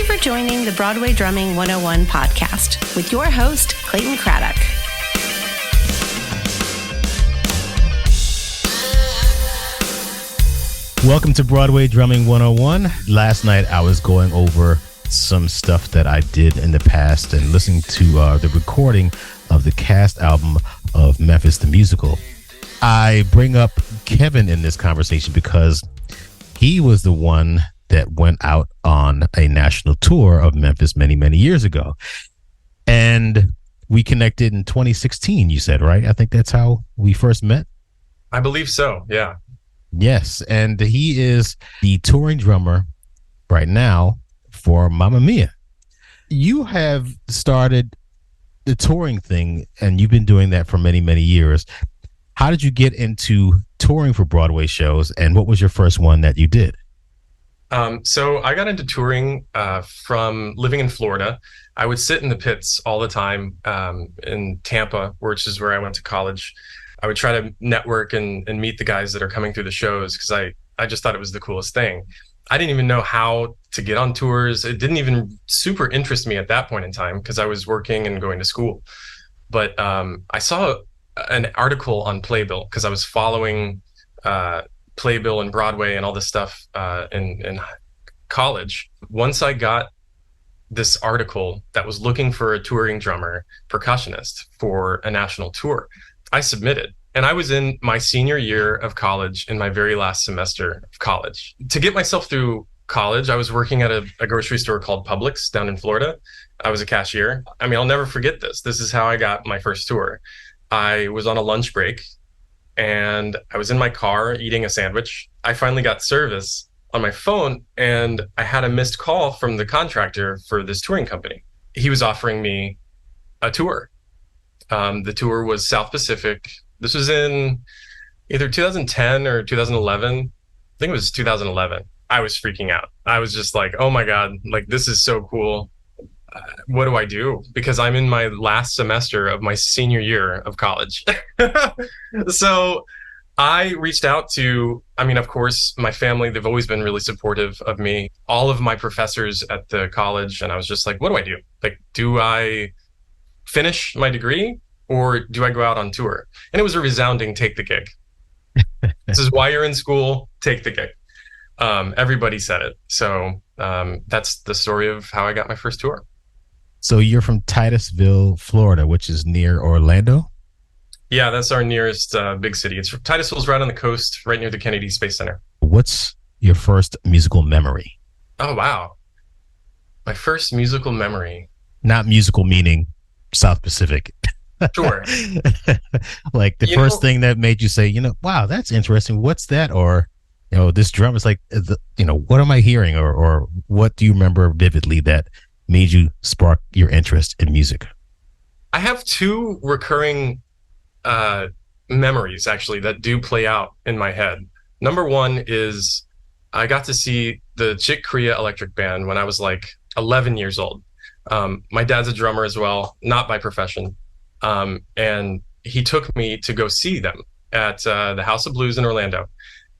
you for joining the Broadway Drumming 101 podcast with your host, Clayton Craddock. Welcome to Broadway Drumming 101. Last night I was going over some stuff that I did in the past and listening to the recording of the cast album of Memphis the Musical. I bring up Kevin in this conversation because he was the one that went out on a national tour of Memphis many, many years ago. And we connected in 2016, you said, right? I think that's how we first met. I believe so, yeah. Yes, and he is the touring drummer right now for Mamma Mia. You have started the touring thing, and you've been doing that for many, many years. How did you get into touring for Broadway shows, and what was your first one that you did? So I got into touring from living in Florida. I would sit in the pits all the time in Tampa, which is where I went to college. I would try to network and meet the guys that are coming through the shows because I just thought it was the coolest thing. I didn't even know how to get on tours. It didn't even super interest me at that point in time because I was working and going to school. But I saw an article on Playbill because I was following Playbill and Broadway and all this stuff in college. Once I got this article that was looking for a touring drummer, percussionist for a national tour, I submitted. And I was in my senior year of college, in my very last semester of college. To get myself through college, I was working at a grocery store called Publix down in Florida. I was a cashier. I mean, I'll never forget this. This is how I got my first tour. I was on a lunch break and I was in my car eating a sandwich. I finally got service on my phone and I had a missed call from the contractor for this touring company. He was offering me a tour. The tour was South Pacific. This was in either 2010 or 2011. I think it was 2011. I was freaking out. I was just like, oh my God, like this is so cool. What do I do? Because I'm in my last semester of my senior year of college. So I reached out to, of course, my family. They've always been really supportive of me. All of my professors at the college. And I was just like, what do I do? Like, do I finish my degree or do I go out on tour? And it was a resounding take the gig. This is why you're in school. Take the gig. Everybody said it. So that's the story of how I got my first tour. So you're from Titusville, Florida, which is near Orlando? Yeah, that's our nearest big city. Titusville's right on the coast, right near the Kennedy Space Center. What's your first musical memory? Oh, wow. My first musical memory. Not musical meaning South Pacific. Sure. Like the first thing that made you say, wow, that's interesting. What's that? Or, this drum is like, what am I hearing? Or what do you remember vividly that made you spark your interest in music? I have two recurring memories, actually, that do play out in my head. Number one is I got to see the Chick Corea Electric Band when I was like 11 years old. My dad's a drummer as well, not by profession. And he took me to go see them at the House of Blues in Orlando.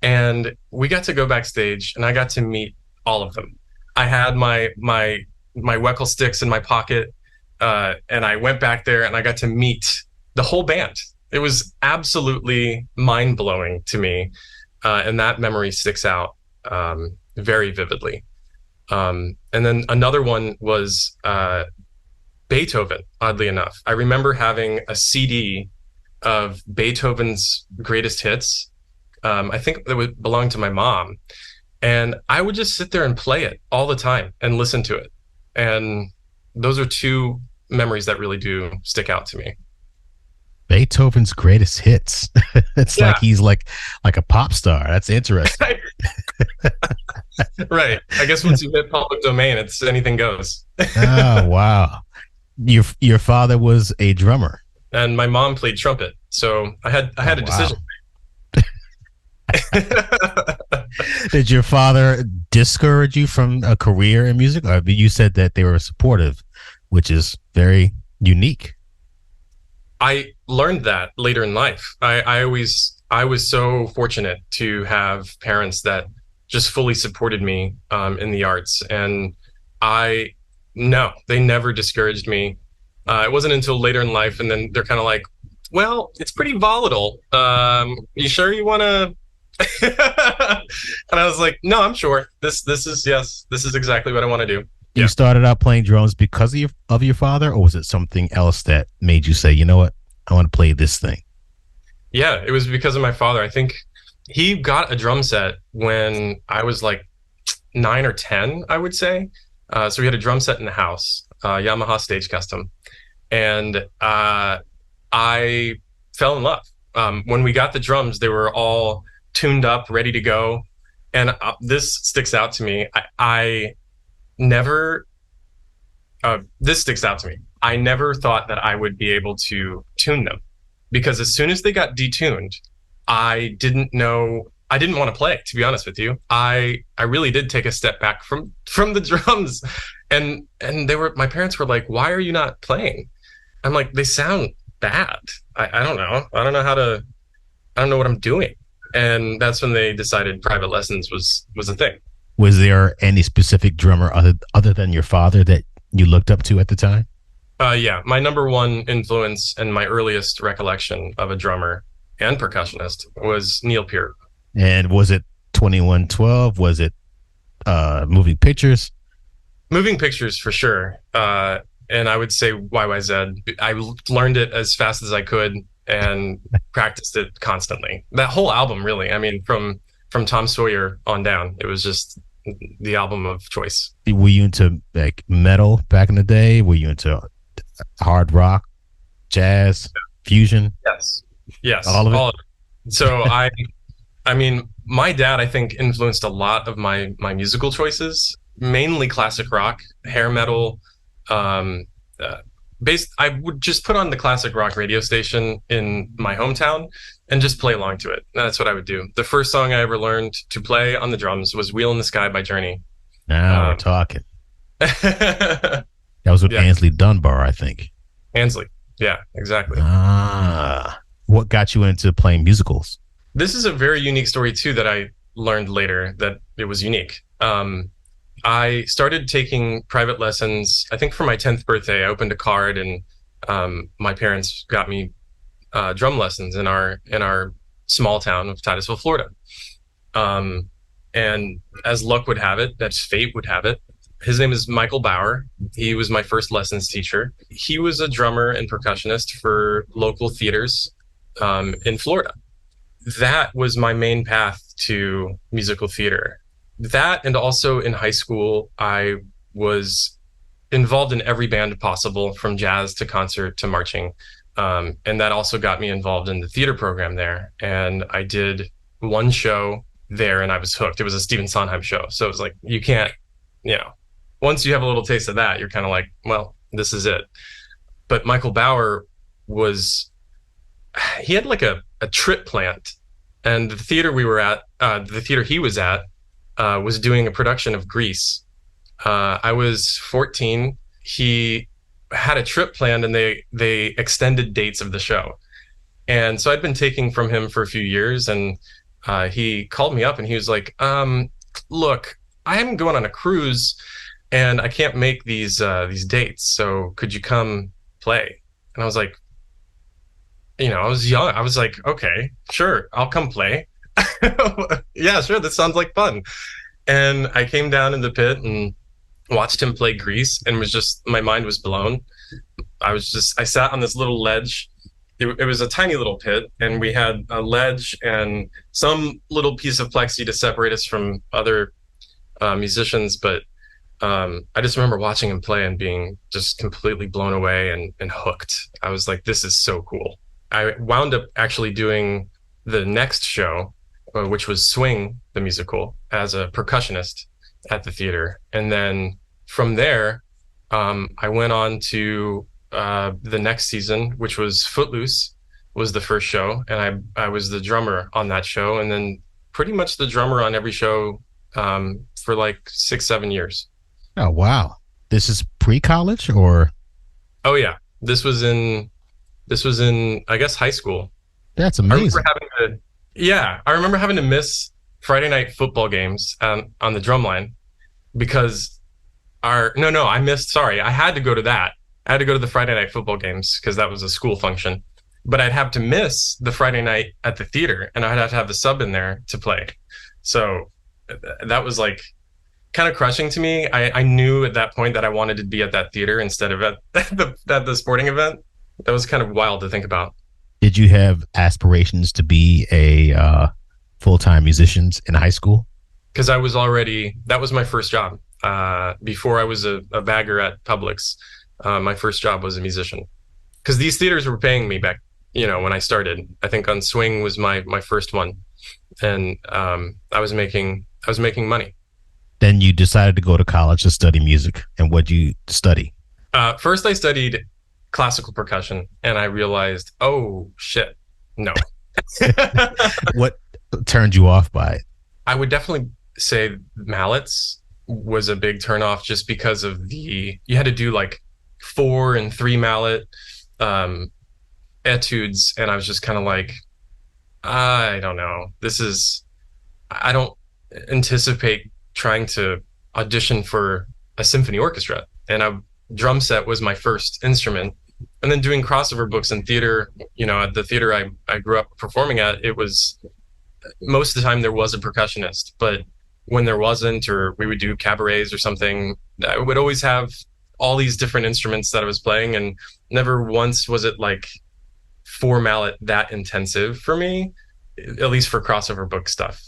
And we got to go backstage and I got to meet all of them. I had my Weckl sticks in my pocket, and I went back there and I got to meet the whole band. It was absolutely mind-blowing to me, and that memory sticks out very vividly. And then another one was Beethoven, oddly enough. I remember having a CD of Beethoven's greatest hits. I think it belonged to my mom. And I would just sit there and play it all the time and listen to it. And those are two memories that really do stick out to me. Beethoven's greatest hits. It's like he's like a pop star. That's interesting. Right. I guess once you hit public domain, it's anything goes. Oh, wow. Your father was a drummer. And my mom played trumpet. So I had a decision. Did your father discourage you from a career in music? Or you said that they were supportive, which is very unique. I learned that later in life. I was so fortunate to have parents that just fully supported me in the arts. And No, they never discouraged me. It wasn't until later in life, and then they're kind of like, well, it's pretty volatile. You sure you want to? And I was like, no, I'm sure. This is exactly what I want to do. You started out playing drums because of your father, or was it something else that made you say, you know what, I want to play this thing? Yeah, it was because of my father. I think he got a drum set when I was like 9 or 10, I would say. So we had a drum set in the house, Yamaha Stage Custom, and I fell in love. When we got the drums, they were all tuned up, ready to go. And this sticks out to me. This sticks out to me. I never thought that I would be able to tune them, because as soon as they got detuned, I didn't want to play, to be honest with you. I really did take a step back from the drums, and my parents were like, why are you not playing? I'm like, they sound bad. I don't know. I don't know what I'm doing. And that's when they decided private lessons was a thing. Was there any specific drummer other than your father that you looked up to at the time? Yeah, my number one influence and my earliest recollection of a drummer and percussionist was Neil Peart. And was it 2112? Was it Moving Pictures? Moving Pictures for sure. And I would say YYZ. I learned it as fast as I could and practiced it constantly. That whole album, really. I mean, from Tom Sawyer on down, it was just the album of choice. Were you into like metal back in the day? Were you into hard rock, jazz, fusion? Yes, all of it. So I mean, my dad, I think, influenced a lot of my musical choices, mainly classic rock, hair metal. I would just put on the classic rock radio station in my hometown and just play along to it. That's what I would do. The first song I ever learned to play on the drums was Wheel in the Sky by Journey. Now we're talking. That was with Ainsley Dunbar, I think. Ainsley. Yeah, exactly. What got you into playing musicals? This is a very unique story, too, that I learned later that it was unique. I started taking private lessons, I think for my 10th birthday. I opened a card and my parents got me drum lessons in our small town of Titusville, Florida. And as luck would have it, as fate would have it, his name is Michael Bauer. He was my first lessons teacher. He was a drummer and percussionist for local theaters in Florida. That was my main path to musical theater. That, and also in high school, I was involved in every band possible, from jazz to concert to marching. And that also got me involved in the theater program there. And I did one show there and I was hooked. It was a Stephen Sondheim show. So it was like, you can't, once you have a little taste of that, you're kind of like, well, this is it. But Michael Bauer he had like a trip plant. And the theater we were at, the theater he was at, was doing a production of Grease. I was 14. He had a trip planned and they extended dates of the show. And so I'd been taking from him for a few years, and he called me up and he was like, look, I am going on a cruise and I can't make these dates. So could you come play? And I was like, I was young. I was like, okay, sure, I'll come play. Yeah, sure. That sounds like fun. And I came down in the pit and watched him play Grease, and my mind was blown. I sat on this little ledge. It was a tiny little pit, and we had a ledge and some little piece of plexi to separate us from other musicians. But I just remember watching him play and being just completely blown away and hooked. I was like, this is so cool. I wound up actually doing the next show, which was Swing, the musical, as a percussionist at the theater. And then from there, I went on to the next season, which was Footloose, was the first show. And I was the drummer on that show, and then pretty much the drummer on every show for like 6-7 years. Oh, wow. This is pre-college or? Oh, yeah. This was in, I guess, high school. That's amazing. I remember having to miss Friday night football games on the drum line because No, I missed. Sorry, I had to go to that. I had to go to the Friday night football games because that was a school function. But I'd have to miss the Friday night at the theater, and I'd have to have a sub in there to play. So that was like kind of crushing to me. I knew at that point that I wanted to be at that theater instead of at the sporting event. That was kind of wild to think about. Did you have aspirations to be a full-time musician in high school? Because that was my first job. Before I was a bagger at Publix, my first job was a musician. Because these theaters were paying me back, when I started. I think on Swing was my first one, and I was making money. Then you decided to go to college to study music. And what'd you study? First, I studied classical percussion, and I realized, oh shit, no. What turned you off by it? I would definitely say mallets was a big turnoff, just because of you had to do like 4 and 3 mallet etudes, and I was just kind of like, I don't know. I don't anticipate trying to audition for a symphony orchestra. And drum set was my first instrument. And then doing crossover books in theater, at the theater I grew up performing at, it was most of the time there was a percussionist, but when there wasn't, or we would do cabarets or something, I would always have all these different instruments that I was playing, and never once was it like 4 mallet that intensive for me, at least for crossover book stuff.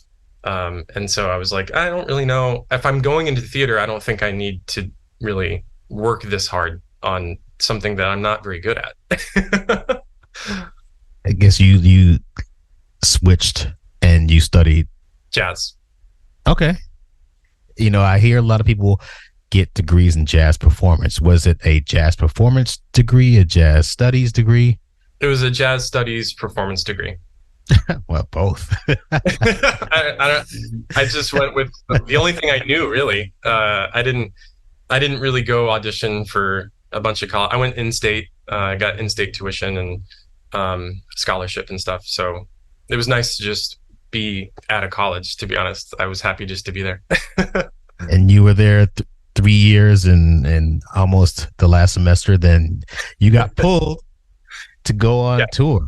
And so I was like, I don't really know if I'm going into theater. I don't think I need to really work this hard on something that I'm not very good at. I guess you switched and you studied jazz. Okay. I hear a lot of people get degrees in jazz performance. Was it a jazz performance degree, a jazz studies degree? It was a jazz studies performance degree. Well, both. I just went with the only thing I knew, really. I didn't really go audition for a bunch of college. I went in-state. I got in-state tuition and scholarship and stuff. So it was nice to just be at a college, to be honest. I was happy just to be there. And you were there 3 years and almost the last semester. Then you got pulled to go on tour.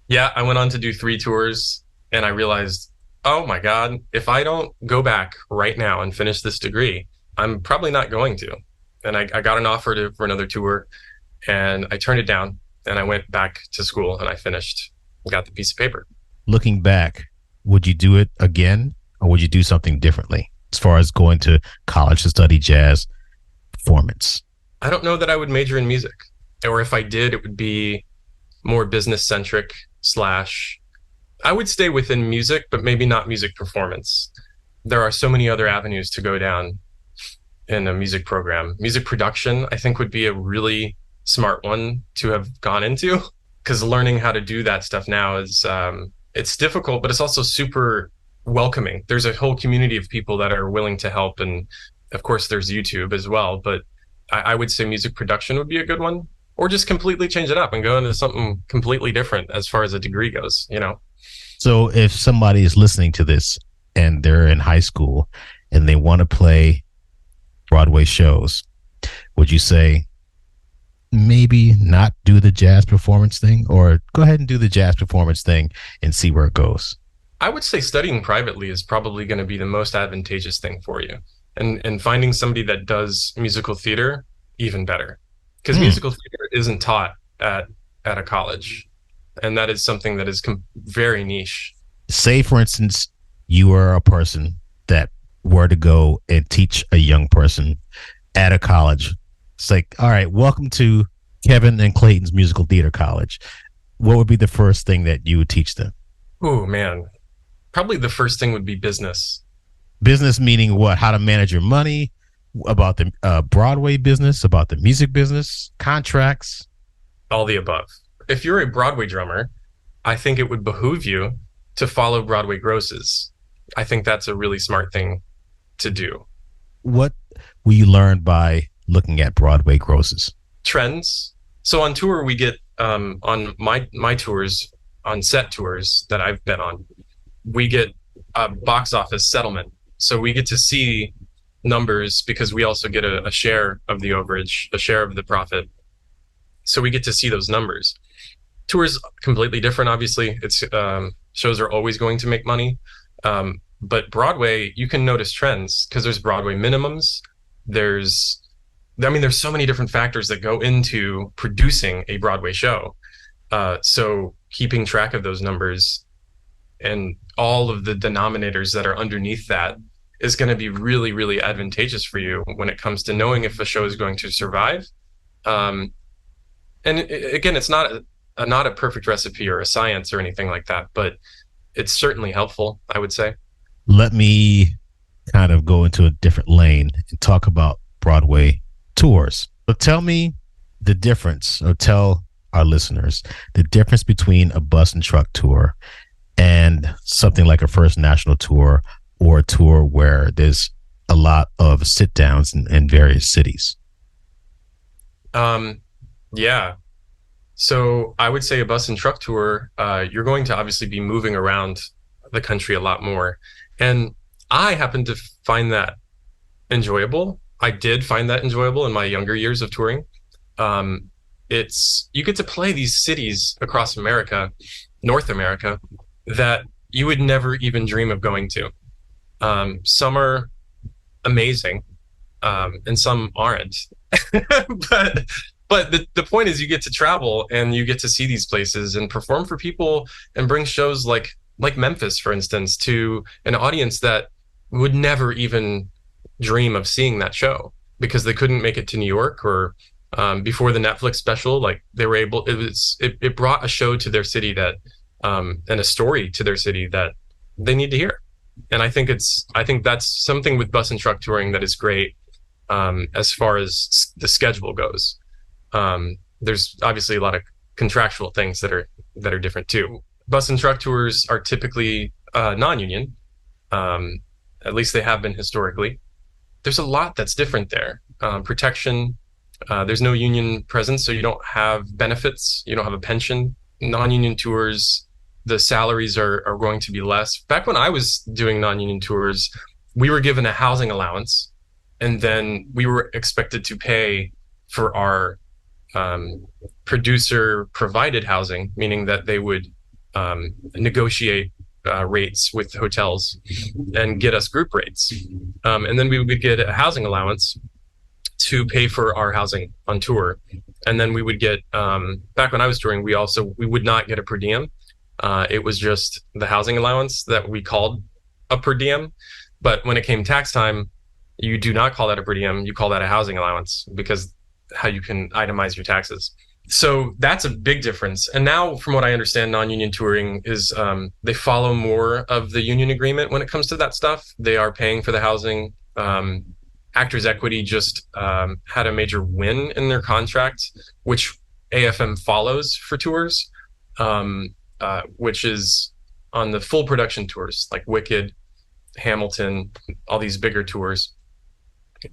Yeah, I went on to do 3 tours, and I realized, oh my God, if I don't go back right now and finish this degree, I'm probably not going to. And I got an offer for another tour, and I turned it down, and I went back to school, and I finished, got the piece of paper. Looking back, would you do it again, or would you do something differently as far as going to college to study jazz performance? I don't know that I would major in music, or if I did, it would be more business centric / I would stay within music, but maybe not music performance. There are so many other avenues to go down in a music program. Music production, I think, would be a really smart one to have gone into, because learning how to do that stuff now is it's difficult, but it's also super welcoming. There's a whole community of people that are willing to help, and of course there's YouTube as well, but I would say music production would be a good one. Or just completely change it up and go into something completely different as far as a degree goes, So if somebody is listening to this and they're in high school and they want to play Broadway shows, would you say maybe not do the jazz performance thing, or go ahead and do the jazz performance thing and see where it goes? I would say studying privately is probably going to be the most advantageous thing for you. And finding somebody that does musical theater, even better. Because musical theater isn't taught at a college, and that is something that is very niche. Say, for instance, you are a person that were to go and teach a young person at a college. It's like, all right, welcome to Kevin and Clayton's Musical Theater College. What would be the first thing that you would teach them? Oh, man. Probably the first thing would be business. Business meaning what? How to manage your money? About the Broadway business, about the music business, contracts? All the above. If you're a Broadway drummer, I think it would behoove you to follow Broadway grosses. I think that's a really smart thing to do. What will you learn by looking at Broadway grosses? Trends. So on tour, we get on my tours, on set tours that I've been on, we get a box office settlement. So we get to see numbers because we also get a share of the overage, a share of the profit. So we get to see those numbers. Tours completely different, obviously. It's shows are always going to make money. But Broadway, you can notice trends because there's Broadway minimums. There's so many different factors that go into producing a Broadway show. So keeping track of those numbers and all of the denominators that are underneath that is going to be really, really advantageous for you when it comes to knowing if a show is going to survive. And again, it's not a perfect recipe or a science or anything like that, but it's certainly helpful, I would say. Let me kind of go into a different lane and talk about Broadway tours. So tell me the difference, or tell our listeners the difference between a bus and truck tour and something like a First National tour, or a tour where there's a lot of sit downs in various cities. Yeah. So I would say a bus and truck tour, you're going to obviously be moving around the country a lot more. And I happen to find that enjoyable. I did find that enjoyable in my younger years of touring. You get to play these cities across America, North America, that you would never even dream of going to. Some are amazing, and some aren't. But the point is, you get to travel and you get to see these places and perform for people and bring shows like Memphis, for instance, to an audience that would never even dream of seeing that show because they couldn't make it to New York, or before the Netflix special, like they were able. It brought a show to their city that and a story to their city that they need to hear. And I think that's something with bus and truck touring that is great as far as the schedule goes. There's obviously a lot of contractual things that are different too. Bus and truck tours are typically non-union. At least they have been historically. There's a lot that's different there. Protection. There's no union presence, so you don't have benefits. You don't have a pension. Non-union tours, the salaries are going to be less. Back when I was doing non-union tours, we were given a housing allowance, and then we were expected to pay for our producer provided housing, meaning that they would negotiate rates with hotels and get us group rates. And then we would get a housing allowance to pay for our housing on tour. And then we would get, back when I was touring, we would not get a per diem. It was just the housing allowance that we called a per diem. But when it came tax time, you do not call that a per diem. You call that a housing allowance, because how you can itemize your taxes. So that's a big difference. And now, from what I understand, non-union touring is they follow more of the union agreement when it comes to that stuff. They are paying for the housing. Actors Equity just had a major win in their contract, which AFM follows for tours, which is on the full production tours like Wicked, Hamilton, all these bigger tours.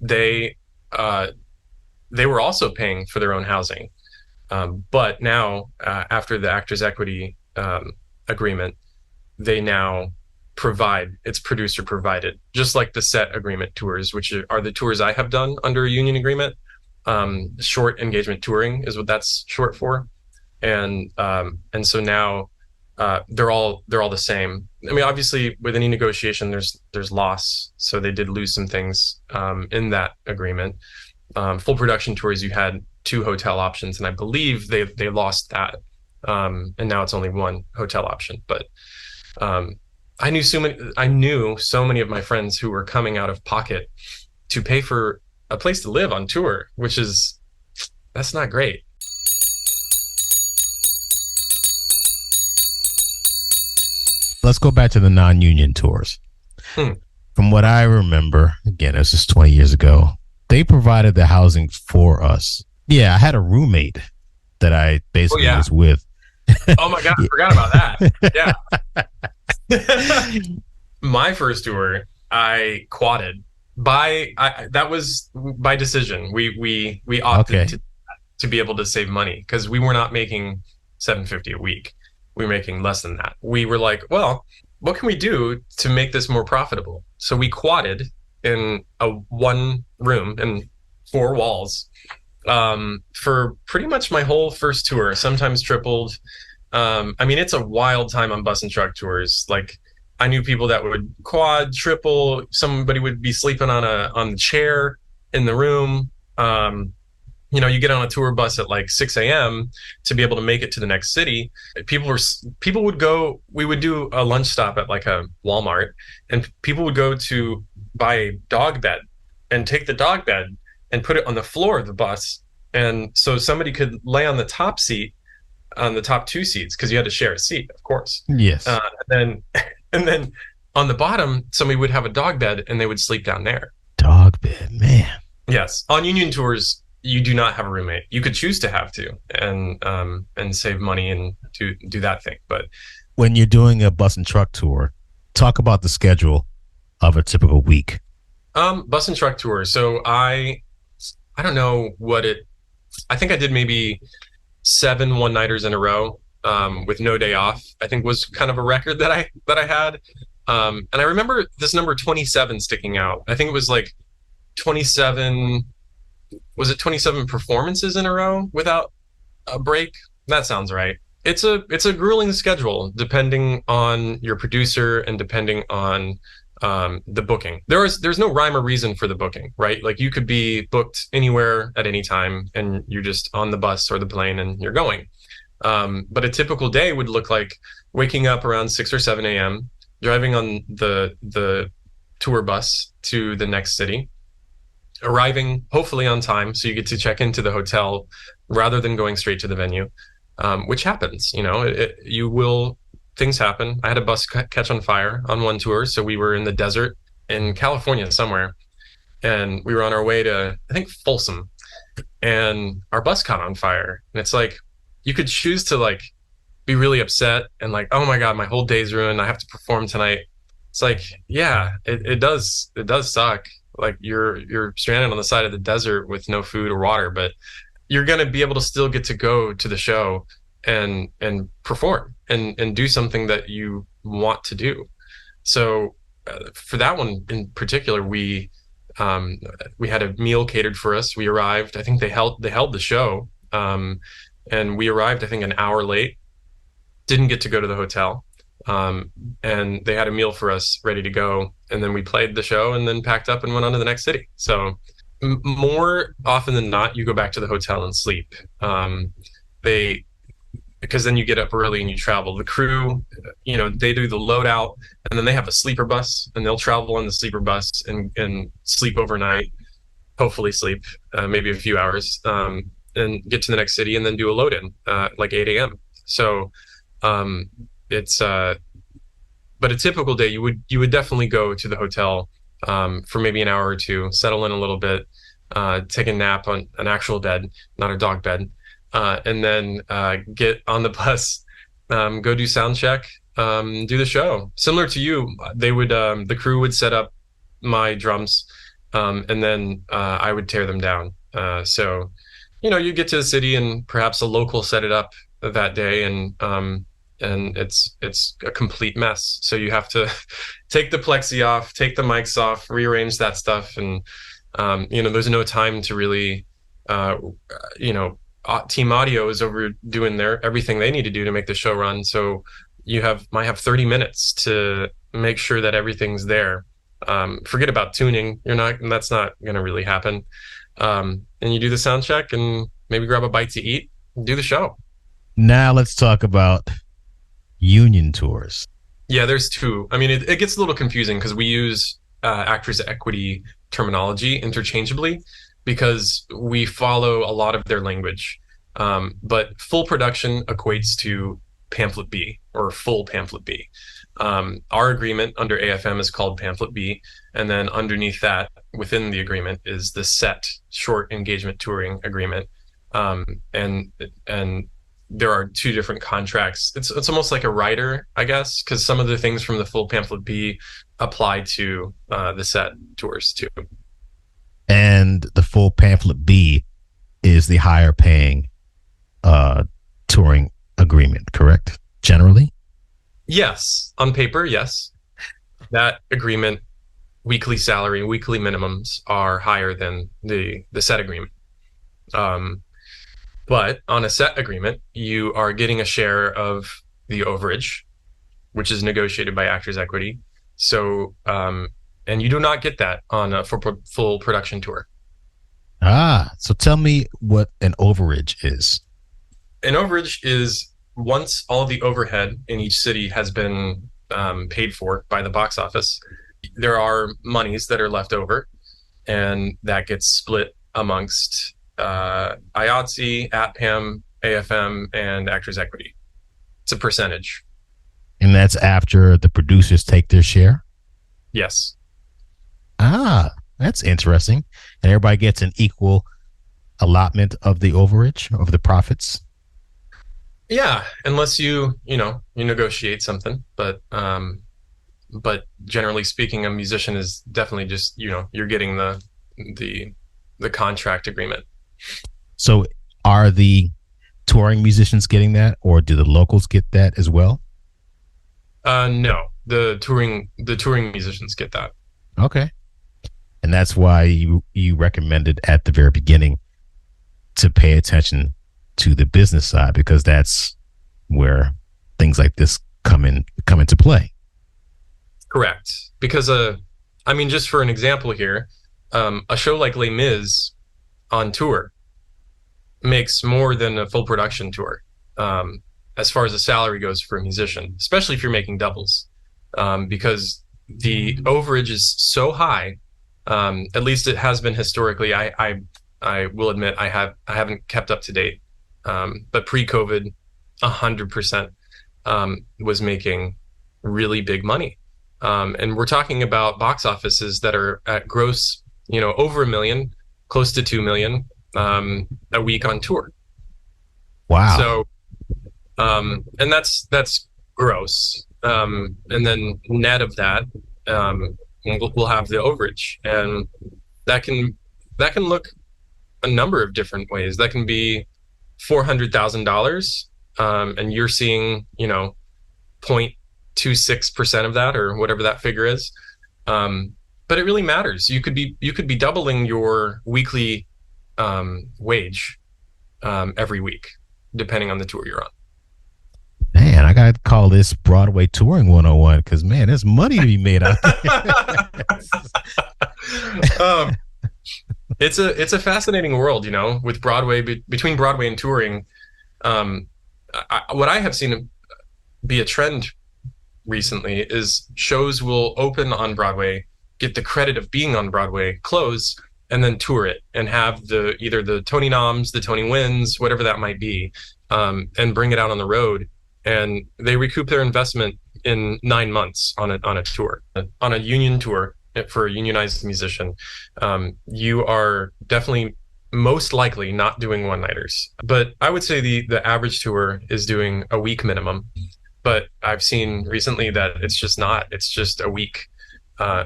They were also paying for their own housing. But now, after the Actors Equity agreement, they now provide, it's producer provided, just like the set agreement tours, which are the tours I have done under a union agreement. Short engagement touring is what that's short for. And so now they're all the same. I mean, obviously with any negotiation, there's loss. So they did lose some things in that agreement. Full production tours, you had 2 hotel options, and I believe they lost that, and now it's only 1 hotel option. But I knew so many of my friends who were coming out of pocket to pay for a place to live on tour, that's not great. Let's go back to the non-union tours. From what I remember, again, this is 20 years ago, they provided the housing for us. Yeah, I had a roommate that I basically was with. Oh my God, I forgot about that. Yeah. My first tour, I quadded. That was by decision. We opted to be able to save money, because we were not making $750 a week. We were making less than that. We were like, well, what can we do to make this more profitable? So we quadded, in a one room and four walls for pretty much my whole first tour, sometimes tripled. I mean, it's a wild time on bus and truck tours. Like, I knew people that would quad, triple. Somebody would be sleeping on the chair in the room. You get on a tour bus at like 6 a.m. to be able to make it to the next city. People would go. We would do a lunch stop at like a Walmart, and people would go to buy a dog bed and take the dog bed and put it on the floor of the bus, and so somebody could lay on the top seat, on the top two seats, because you had to share a seat, of course. Yes. And then on the bottom, somebody would have a dog bed and they would sleep down there. Dog bed, man. Yes. On union tours, you do not have a roommate. You could choose to have to, and save money and do that thing. But when you're doing a bus and truck tour, talk about the schedule of a typical week. Bus and truck tour. So I don't know I think I did maybe 7 one-nighters in a row, with no day off. I think was kind of a record that I had. And I remember this number 27 sticking out. I think it was like 27. Was it 27 performances in a row without a break? That sounds right. It's a grueling schedule depending on your producer and depending on the booking. There's no rhyme or reason for the booking, right? Like, you could be booked anywhere at any time and you're just on the bus or the plane and you're going. But a typical day would look like waking up around 6 or 7 a.m., driving on the tour bus to the next city, arriving hopefully on time so you get to check into the hotel rather than going straight to the venue, which happens. Things happen. I had a bus catch on fire on one tour. So we were in the desert in California somewhere, and we were on our way to, I think, Folsom, and our bus caught on fire. And it's like, you could choose to like be really upset and like, oh my God, my whole day's ruined. I have to perform tonight. It's like, yeah, it does suck. Like, you're stranded on the side of the desert with no food or water, but you're going to be able to still get to go to the show and perform and do something that you want to do. So for that one in particular, we had a meal catered for us. We arrived, I think they held the show, and we arrived, I think, an hour late, didn't get to go to the hotel, and they had a meal for us ready to go, and then we played the show and then packed up and went on to the next city. So more often than not, you go back to the hotel and sleep. Because then you get up early and you travel. The crew, they do the loadout, and then they have a sleeper bus, and they'll travel on the sleeper bus and sleep overnight, hopefully sleep maybe a few hours, and get to the next city and then do a load in like 8 a.m. So but a typical day, you would definitely go to the hotel for maybe an hour or two, settle in a little bit, take a nap on an actual bed, not a dog bed, and then get on the bus, go do sound check, do the show. Similar to you, they would the crew would set up my drums, and then I would tear them down. So you get to the city and perhaps a local set it up that day, and it's a complete mess. So you have to take the plexi off, take the mics off, rearrange that stuff, and there's no time to really team audio is over doing everything they need to do to make the show run. So you might have 30 minutes to make sure that everything's there. Forget about tuning. That's not going to really happen. And you do the sound check and maybe grab a bite to eat and do the show. Now let's talk about union tours. Yeah, there's two. I mean, it gets a little confusing because we use actors' equity terminology interchangeably because we follow a lot of their language. But full production equates to pamphlet B or full pamphlet B. Our agreement under AFM is called pamphlet B. And then underneath that, within the agreement, is the set short engagement touring agreement. And there are two different contracts. It's almost like a rider, I guess, because some of the things from the full pamphlet B apply to the set tours too. And the full pamphlet B is the higher paying touring agreement, correct? Generally? Yes. On paper, yes. That agreement weekly salary, weekly minimums are higher than the set agreement. But on a set agreement, you are getting a share of the overage, which is negotiated by Actors Equity. So, and you do not get that on a full production tour. So tell me what an overage is. An overage is once all the overhead in each city has been paid for by the box office, there are monies that are left over, and that gets split amongst IATSE, ATPAM, AFM, and Actors Equity. It's a percentage. And that's after the producers take their share? Yes. That's interesting. And everybody gets an equal allotment of the overage, of the profits? Yeah, unless you negotiate something, but generally speaking, a musician is definitely just, you're getting the contract agreement. So are the touring musicians getting that, or do the locals get that as well? No, the touring musicians get that. Okay. And that's why you recommended at the very beginning to pay attention to the business side, because that's where things like this come into play. Correct. Because just for an example here, a show like Les Mis on tour makes more than a full production tour, as far as the salary goes for a musician, especially if you're making doubles, because the overage is so high. At least it has been historically. I will admit I haven't kept up to date, but pre-COVID, 100% was making really big money, and we're talking about box offices that are at gross, over $1 million, close to $2 million a week on tour. Wow. So, and that's gross, and then net of that, we'll have the overage, and that can look a number of different ways. That can be $400,000, and you're seeing 0.26% of that, or whatever that figure is. But it really matters. You could be doubling your weekly wage every week, depending on the tour you're on. Man, I got to call this Broadway Touring 101, because, man, there's money to be made out there. It's a fascinating world, with Broadway, between Broadway and touring. What I have seen be a trend recently is shows will open on Broadway, get the credit of being on Broadway, close, and then tour it and have either the Tony noms, the Tony wins, whatever that might be, and bring it out on the road. And they recoup their investment in 9 months on a tour, on a union tour for a unionized musician. You are definitely most likely not doing one-nighters, but I would say the average tour is doing a week minimum. But I've seen recently that it's just not. It's just a week,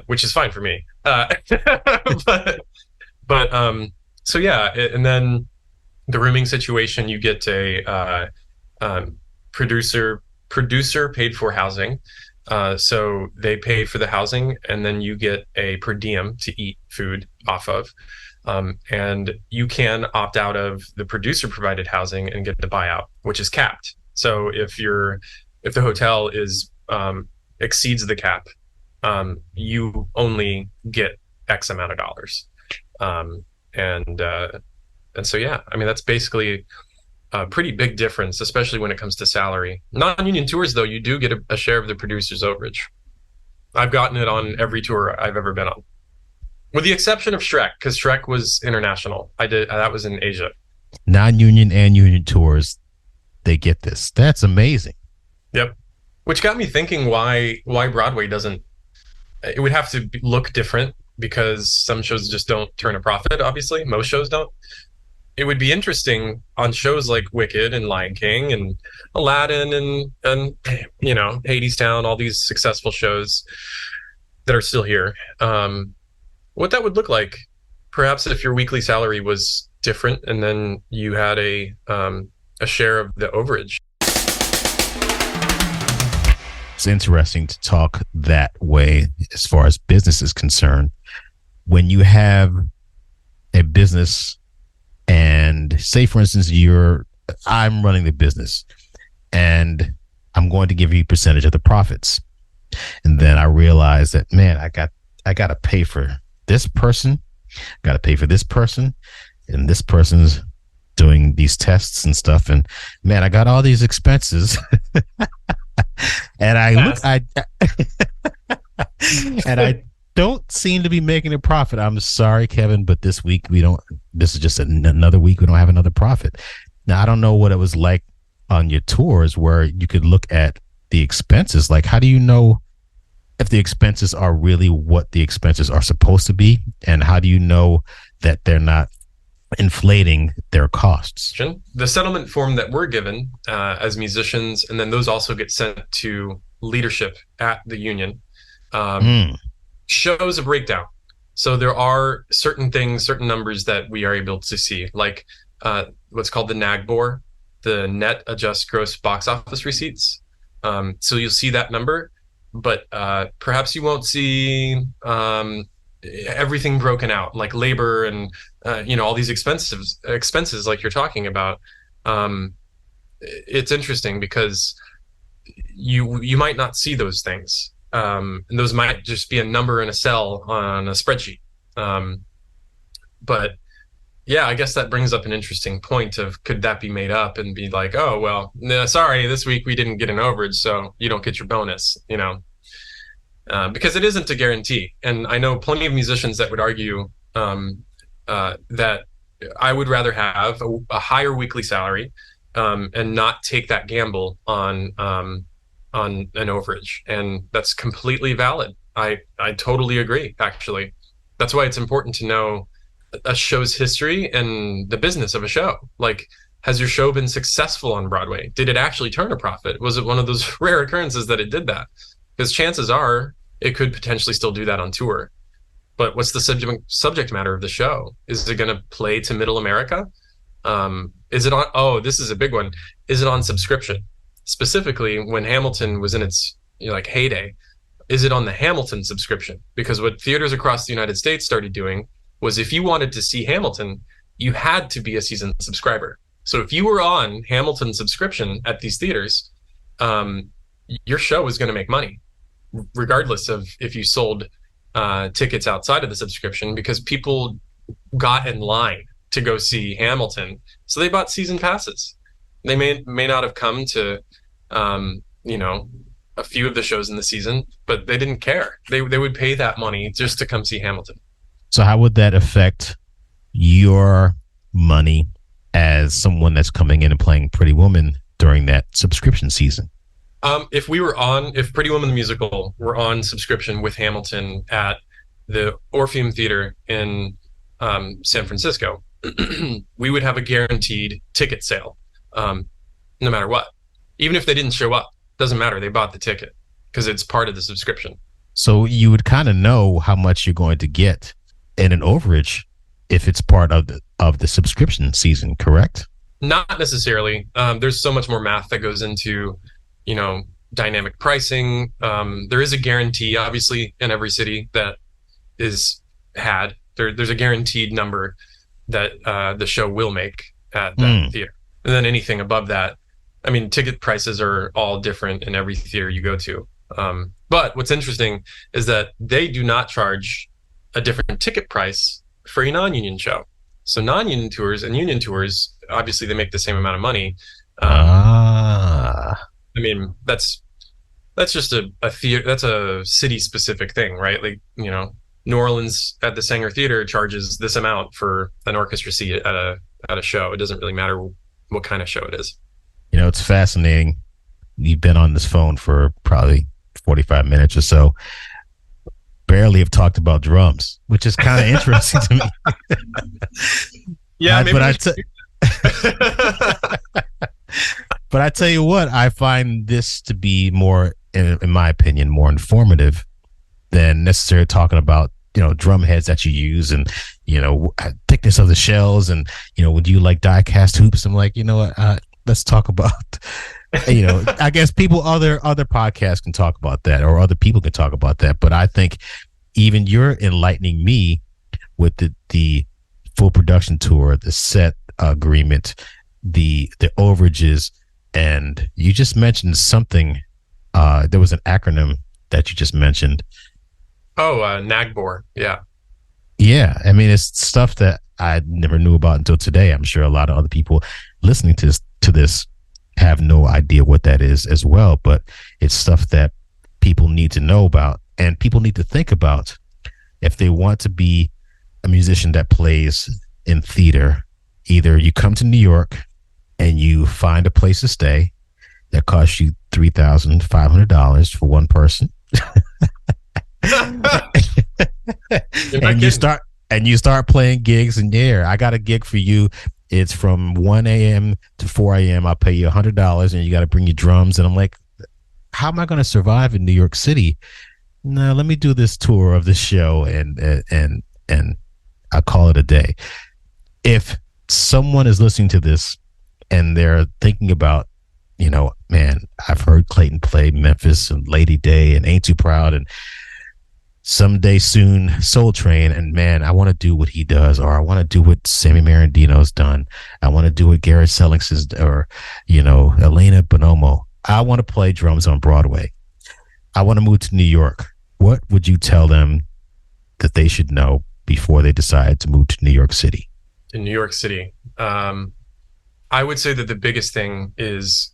which is fine for me. So yeah, and then the rooming situation, you get a producer paid for housing. So they pay for the housing, and then you get a per diem to eat food off of. And you can opt out of the producer provided housing and get the buyout, which is capped. So if the hotel exceeds the cap, you only get X amount of dollars. And so, yeah, that's basically a pretty big difference, especially when it comes to salary. Non-union tours, though, you do get a share of the producer's overage. I've gotten it on every tour I've ever been on, with the exception of Shrek, because Shrek was international. That was in Asia. Non-union and union tours, they get this. That's amazing. Yep. Which got me thinking why Broadway doesn't. It would have to look different, because some shows just don't turn a profit. Obviously, most shows don't. It would be interesting on shows like Wicked and Lion King and Aladdin and Hadestown, all these successful shows that are still here. What that would look like, perhaps if your weekly salary was different, and then you had a share of the overage. it's interesting to talk that way as far as business is concerned. When you have a business and say, for instance, I'm running the business and I'm going to give you a percentage of the profits. And then I realize that, man, I got to pay for this person, got to pay for this person, and this person's doing these tests and stuff. And man, I got all these expenses. And and I don't seem to be making a profit. I'm sorry, Kevin, but this week this is just another week we don't have another profit. Now, I don't know what it was like on your tours where you could look at the expenses. Like, how do you know if the expenses are really what the expenses are supposed to be? And how do you know that they're not inflating their costs? The settlement form that we're given as musicians, and then those also get sent to leadership at the union, shows a breakdown. So there are certain things, certain numbers that we are able to see, like what's called the NAGBOR, the net adjust gross box office receipts. So you'll see that number, but perhaps you won't see everything broken out, like labor and all these expenses like you're talking about. It's interesting because you might not see those things, and those might just be a number in a cell on a spreadsheet. But yeah, I guess that brings up an interesting point of, could that be made up and be like, oh, well, no, sorry, this week we didn't get an overage, so you don't get your bonus, because it isn't a guarantee. And I know plenty of musicians that would argue that I would rather have a higher weekly salary and not take that gamble on an overage. And that's completely valid. I totally agree, actually. That's why it's important to know a show's history and the business of a show. Like, has your show been successful on Broadway? Did it actually turn a profit? Was it one of those rare occurrences that it did that? Because chances are it could potentially still do that on tour. But what's the subject matter of the show? Is it going to play to middle America? Is it on, this is a big one. Is it on subscription? Specifically, when Hamilton was in its heyday, is it on the Hamilton subscription? Because what theaters across the United States started doing was, if you wanted to see Hamilton, you had to be a season subscriber. So if you were on Hamilton subscription at these theaters, your show was going to make money, regardless of if you sold tickets outside of the subscription, because people got in line to go see Hamilton. So they bought season passes. They may not have come to, a few of the shows in the season, but they didn't care. They would pay that money just to come see Hamilton. So how would that affect your money as someone that's coming in and playing Pretty Woman during that subscription season? If Pretty Woman the Musical were on subscription with Hamilton at the Orpheum Theater in San Francisco, we would have a guaranteed ticket sale, no matter what. Even if they didn't show up, doesn't matter. They bought the ticket because it's part of the subscription. So you would kind of know how much you're going to get in an overage if it's part of the subscription season, correct? Not necessarily. There's so much more math that goes into, dynamic pricing. There is a guarantee, obviously, in every city that is had. There's a guaranteed number that the show will make at that theater. And then anything above that, ticket prices are all different in every theater you go to. But what's interesting is that they do not charge a different ticket price for a non-union show. So non-union tours and union tours, obviously they make the same amount of money. That's just a theater. That's a city specific thing, right? Like, New Orleans at the Sanger Theater charges this amount for an orchestra seat at a show. It doesn't really matter what kind of show it is. It's fascinating. You've been on this phone for probably 45 minutes or so. Barely have talked about drums, which is kind of interesting to me. Yeah, but I tell you what, I find this to be more, in my opinion, more informative than necessarily talking about, drum heads that you use and, thickness of the shells and, would you like die cast hoops? I'm like, let's talk about I guess other podcasts can talk about that, or other people can talk about that. But I think even you're enlightening me with the full production tour, the set agreement, the overages, and you just mentioned something. There was an acronym that you just mentioned. Oh, NAGBOR. Yeah. Yeah. I mean, it's stuff that I never knew about until today. I'm sure a lot of other people listening to this have no idea what that is as well, but it's stuff that people need to know about and people need to think about if they want to be a musician that plays in theater. Either you come to New York and you find a place to stay that costs you $3,500 for one person. And you start playing gigs, and I got a gig for you. It's from 1 a.m. to 4 a.m. I'll pay you $100, and you got to bring your drums. And I'm like, how am I going to survive in New York City? No, let me do this tour of the show, and I call it a day. If someone is listening to this and they're thinking about, man, I've heard Clayton play Memphis and Lady Day and Ain't Too Proud and Someday Soon Soul Train, and man, I want to do what he does, or I want to do what Sammy Marandino's done. I want to do what Garrett Sellings or Elena Bonomo. I want to play drums on Broadway. I want to move to New York. What would you tell them that they should know before they decide to move to New York City? In New York City, I would say that the biggest thing is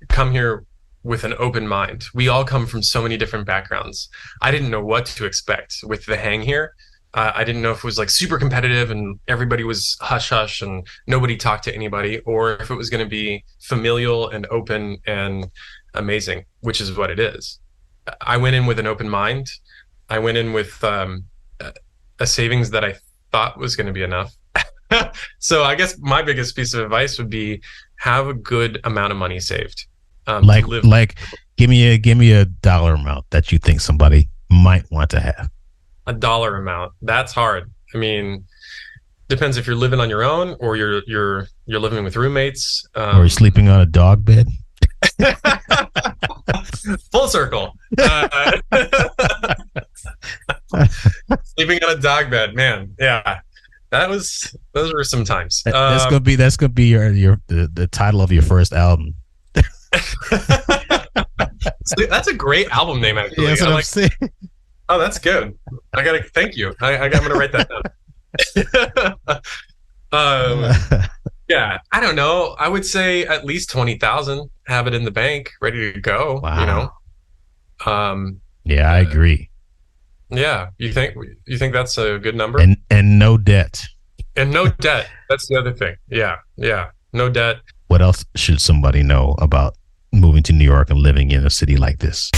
come here with an open mind. We all come from so many different backgrounds. I didn't know what to expect with the hang here. I didn't know if it was like super competitive and everybody was hush hush and nobody talked to anybody, or if it was going to be familial and open and amazing, which is what it is. I went in with an open mind. I went in with a savings that I thought was going to be enough. So I guess my biggest piece of advice would be have a good amount of money saved. Give me a dollar amount that you think somebody might want to have. A dollar amount. That's hard. I mean, depends if you're living on your own or you're living with roommates. Or you're sleeping on a dog bed. Full circle. Sleeping on a dog bed, man. Yeah. Those were some times. That's gonna be the title of your first album. That's a great album name, actually. Yeah, that's what I'm saying. Oh, that's good. Thank you. I'm gonna write that down. Yeah, I don't know. I would say at least 20,000. Have it in the bank, ready to go. Wow. Yeah, I agree. Yeah, you think that's a good number? And no debt. And no debt. That's the other thing. Yeah, no debt. What else should somebody know about moving to New York and living in a city like this?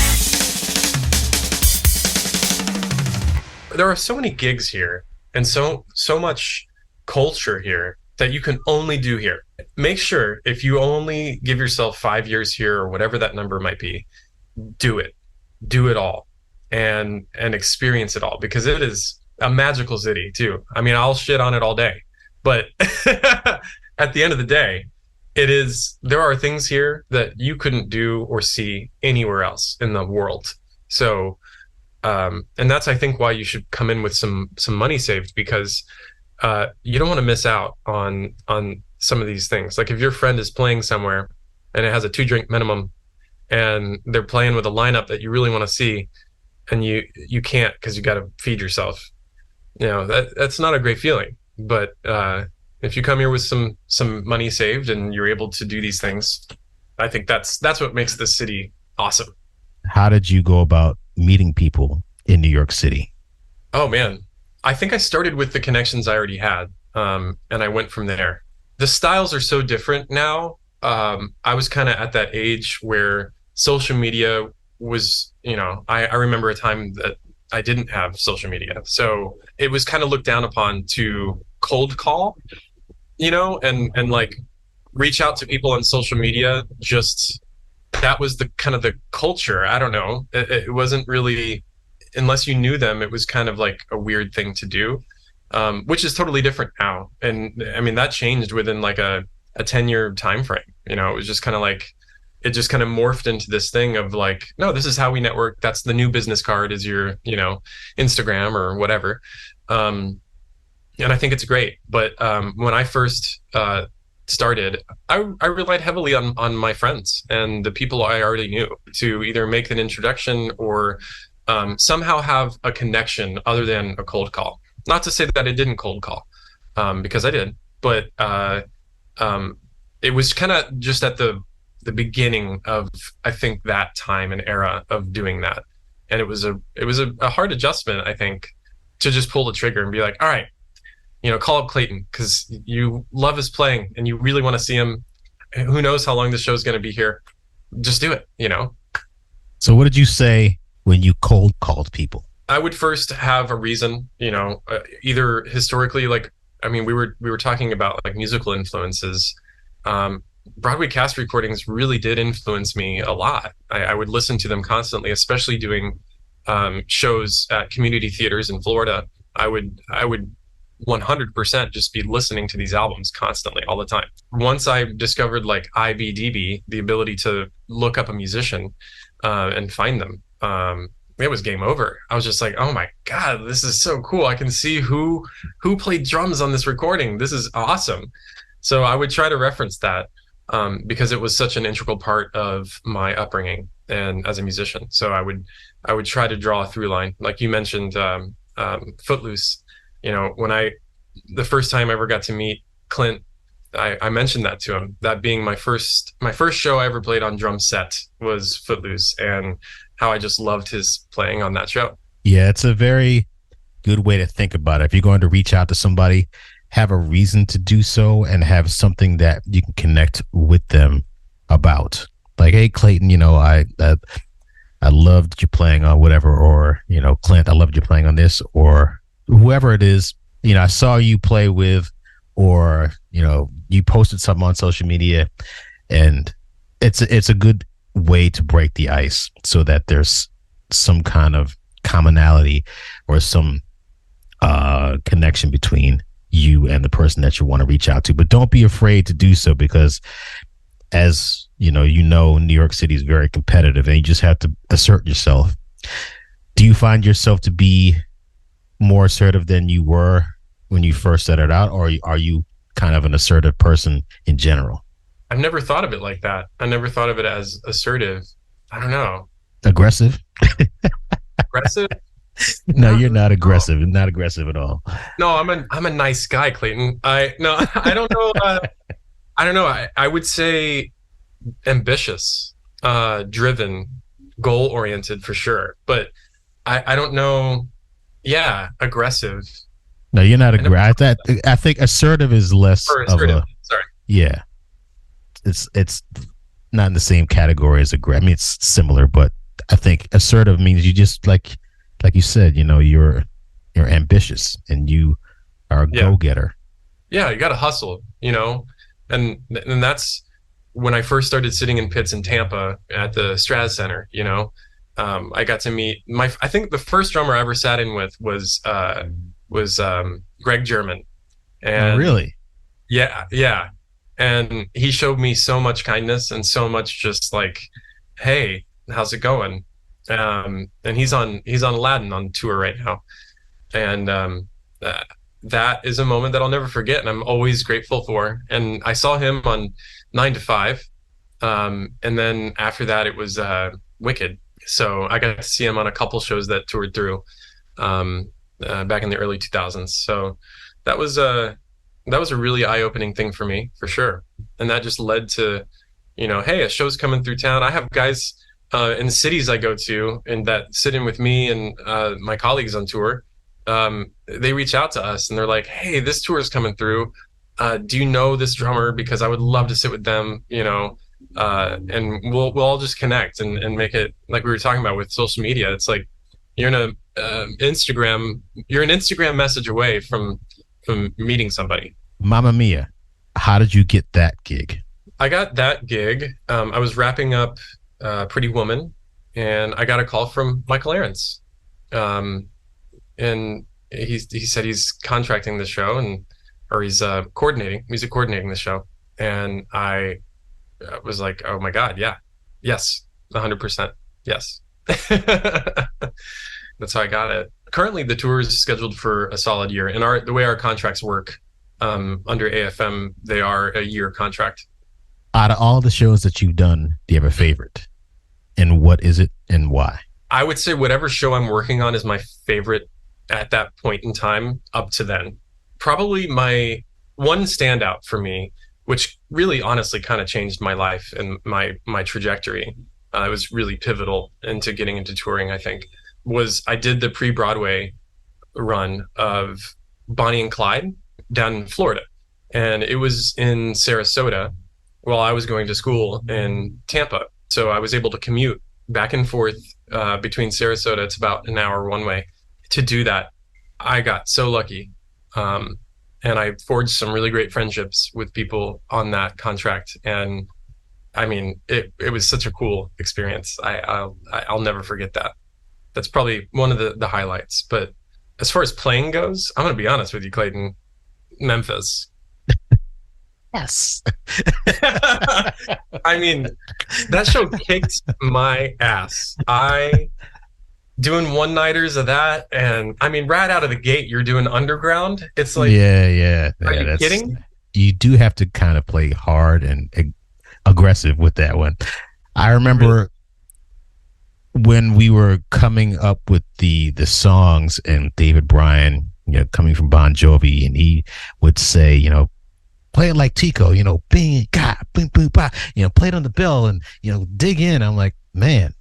There are so many gigs here and so much culture here that you can only do here. Make sure if you only give yourself 5 years here or whatever that number might be, do it all and experience it all, because it is a magical city too. I mean, I'll shit on it all day, but at the end of the day, there are things here that you couldn't do or see anywhere else in the world. So, and that's, I think, why you should come in with some money saved, because you don't want to miss out on some of these things. Like if your friend is playing somewhere and it has a 2-drink minimum and they're playing with a lineup that you really want to see, and you can't because you got to feed yourself, that's not a great feeling. But if you come here with some money saved and you're able to do these things, I think that's what makes this city awesome. How did you go about meeting people in New York City? Oh man, I think I started with the connections I already had, and I went from there. The styles are so different now. I was kind of at that age where social media was, I remember a time that I didn't have social media, so it was kind of looked down upon to cold call, and like reach out to people on social media. Just that was the kind of the culture. I don't know. It wasn't really, unless you knew them, it was kind of like a weird thing to do, which is totally different now. And I mean, that changed within like a 10-year time frame. It was just kind of like it just kind of morphed into this thing of like, no, this is how we network. That's the new business card, is your, Instagram or whatever. And I think it's great. But when I first started, I relied heavily on my friends and the people I already knew to either make an introduction or somehow have a connection other than a cold call. Not to say that I didn't cold call, because I did, but it was kind of just at the beginning of, I think, that time and era of doing that. And it was a hard adjustment, I think, to just pull the trigger and be like, all right, call up Clayton because you love his playing and you really want to see him. Who knows how long the show's going to be here? Just do it, So what did you say when you cold called people? I would first have a reason, either historically, like, I mean, we were talking about like musical influences. Broadway cast recordings really did influence me a lot. I would listen to them constantly, especially doing shows at community theaters in Florida. I would 100% just be listening to these albums constantly all the time. Once I discovered like IBDB, the ability to look up a musician and find them, it was game over. I was just like, oh my God, this is so cool. I can see who played drums on this recording. This is awesome. So I would try to reference that because it was such an integral part of my upbringing and as a musician. So I would try to draw a through line. Like you mentioned, Footloose. The first time I ever got to meet Clint, I mentioned that to him. That being my first show I ever played on drum set was Footloose, and how I just loved his playing on that show. Yeah, it's a very good way to think about it. If you're going to reach out to somebody, have a reason to do so and have something that you can connect with them about. Like, hey, Clayton, I loved you playing on whatever, or, Clint, I loved you playing on this, or whoever it is, I saw you play with, or, you posted something on social media, and it's a good way to break the ice so that there's some kind of commonality or some connection between you and the person that you want to reach out to. But don't be afraid to do so, because as New York City is very competitive and you just have to assert yourself. Do you find yourself to be more assertive than you were when you first started out, or are you kind of an assertive person in general? I've never thought of it like that. I never thought of it as assertive. I don't know. Aggressive? Aggressive? No, you're not aggressive. No. Not aggressive at all. No, I'm a nice guy, Clayton. I don't know. I don't know. I would say ambitious, driven, goal oriented for sure. But I don't know. Yeah, aggressive. No, you're not aggressive. I think assertive is less of a. Sorry. Yeah, it's not in the same category as aggressive. I mean, it's similar, but I think assertive means you just like you said. You're ambitious and you are a go-getter. Yeah, you got to hustle. And that's when I first started sitting in pits in Tampa at the Straz Center. I got to meet I think the first drummer I ever sat in with was Greg German. And really? Yeah. And he showed me so much kindness and so much just like, hey, how's it going? And he's on Aladdin on tour right now. And that is a moment that I'll never forget, and I'm always grateful for. And I saw him on 9 to 5. And then after that it was Wicked. So I got to see him on a couple shows that toured through back in the early 2000s. So that was a really eye-opening thing for me, for sure. And that just led to, hey, a show's coming through town. I have guys in the cities I go to and that sit in with me and my colleagues on tour. They reach out to us and they're like, hey, this tour is coming through. Do you know this drummer? Because I would love to sit with them, and we'll all just connect and make it like we were talking about with social media. It's like you're an Instagram message away from meeting somebody. Mamma mia. How did you get that gig? I got that gig. I was wrapping up Pretty Woman, and I got a call from Michael Ahrens. And he said he's contracting the show or he's music coordinating the show. And I was like, oh my God, yeah, Yes, 100%. Yes. That's how I got it. Currently, the tour is scheduled for a solid year, and the way our contracts work under AFM, they are a year contract. Out of all the shows that you've done, do you have a favorite? And what is it and why? I would say whatever show I'm working on is my favorite at that point in time up to then. Probably my one standout for me, which really honestly kind of changed my life and my trajectory. It was really pivotal into getting into touring, I think, was I did the pre-Broadway run of Bonnie and Clyde down in Florida. And it was in Sarasota while I was going to school in Tampa. So I was able to commute back and forth between Sarasota. It's about an hour one way. To do that, I got so lucky. And I forged some really great friendships with people on that contract. And I mean, it was such a cool experience. I'll never forget that. That's probably one of the highlights. But as far as playing goes, I'm going to be honest with you, Clayton. Memphis. Yes. I mean, that show kicked my ass. Doing one-nighters of that, and I mean, right out of the gate, you're doing underground. It's like, yeah. Are you kidding? You do have to kind of play hard and aggressive with that one. I remember when we were coming up with the songs, and David Bryan, coming from Bon Jovi, and he would say, play it like Tico, bing, ga, boom, boom, ba, play it on the bill and, dig in. I'm like, man,